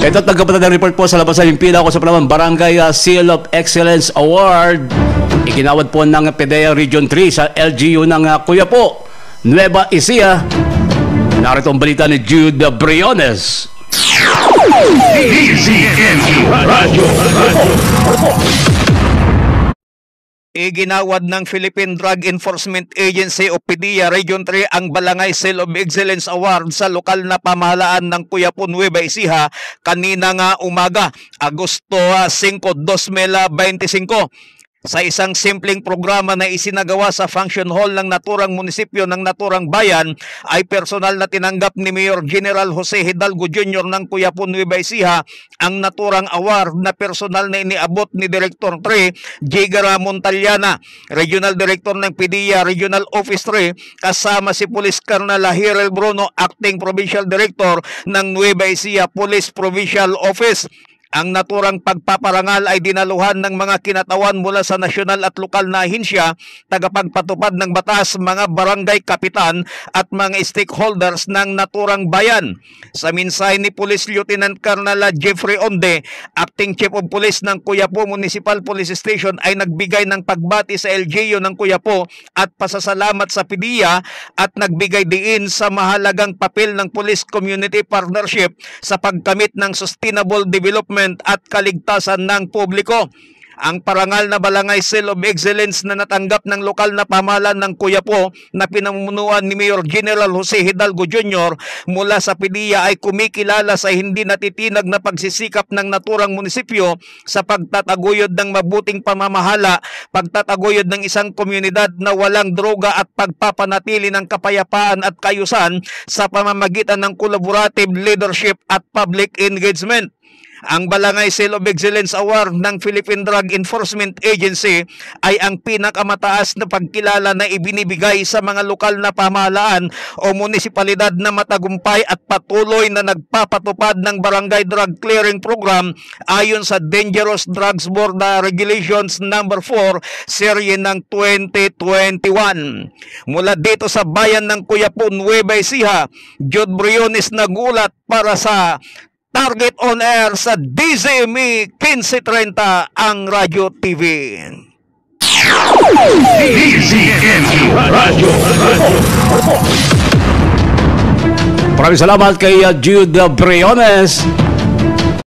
Ito tagapatan ng report po sa labasan yung pila ko sa Palawan Barangay Seal of Excellence Award. Iginawad po ng PDEA Region 3 sa LGU ng Cuyapo, Nueva Ecija. Narito ang balita ni Jude Briones. Iginawad ng Philippine Drug Enforcement Agency o PDEA Region 3 ang Balangay Seal of Excellence Award sa lokal na pamahalaan ng Cuyapo, Nueva Ecija kanina nga umaga, Agosto 5, 2025. Sa isang simpleng programa na isinagawa sa function hall ng naturang munisipyo ng naturang bayan, ay personal na tinanggap ni Mayor General Jose Hidalgo Jr. ng Cuyapo, Nueva Ecija ang naturang award na personal na iniabot ni Director 3 Jigara Montaliana, Regional Director ng PDEA Regional Office 3, kasama si Police Colonel Hirel Bruno, Acting Provincial Director ng Nueva Ecija Police Provincial Office. Ang naturang pagpaparangal ay dinaluhan ng mga kinatawan mula sa nasyonal at lokal na ahensya, tagapagpatupad ng batas, mga barangay kapitan at mga stakeholders ng naturang bayan. Sa minsay ni Police Lieutenant Colonel Jeffrey Onde, Acting Chief of Police ng Cuyapo Municipal Police Station, ay nagbigay ng pagbati sa LGU ng Cuyapo at pasasalamat sa PDEA at nagbigay diin sa mahalagang papel ng Police Community Partnership sa pagkamit ng sustainable development at kaligtasan ng publiko. Ang parangal na Balangay Seal of Excellence na natanggap ng lokal na pamahalaan ng Cuyapo na pinamumunuan ni Mayor General Jose Hidalgo Jr. mula sa PDEA ay kumikilala sa hindi natitinag na pagsisikap ng naturang munisipyo sa pagtataguyod ng mabuting pamamahala, pagtataguyod ng isang komunidad na walang droga at pagpapanatili ng kapayapaan at kayusan sa pamamagitan ng collaborative leadership at public engagement. Ang Balangay Seal of Excellence Award ng Philippine Drug Enforcement Agency ay ang pinakamataas na pagkilala na ibinibigay sa mga lokal na pamahalaan o munisipalidad na matagumpay at patuloy na nagpapatupad ng Barangay Drug Clearing Program ayon sa Dangerous Drugs Board Regulations No. 4 serye ng 2021. Mula dito sa bayan ng Cuyapo, Nueva Ecija, Jude Briones nagulat para sa Target on Air sa DZME 1530 ang Radyo TV. DZME Radyo. Maraming salamat kay Jude Briones.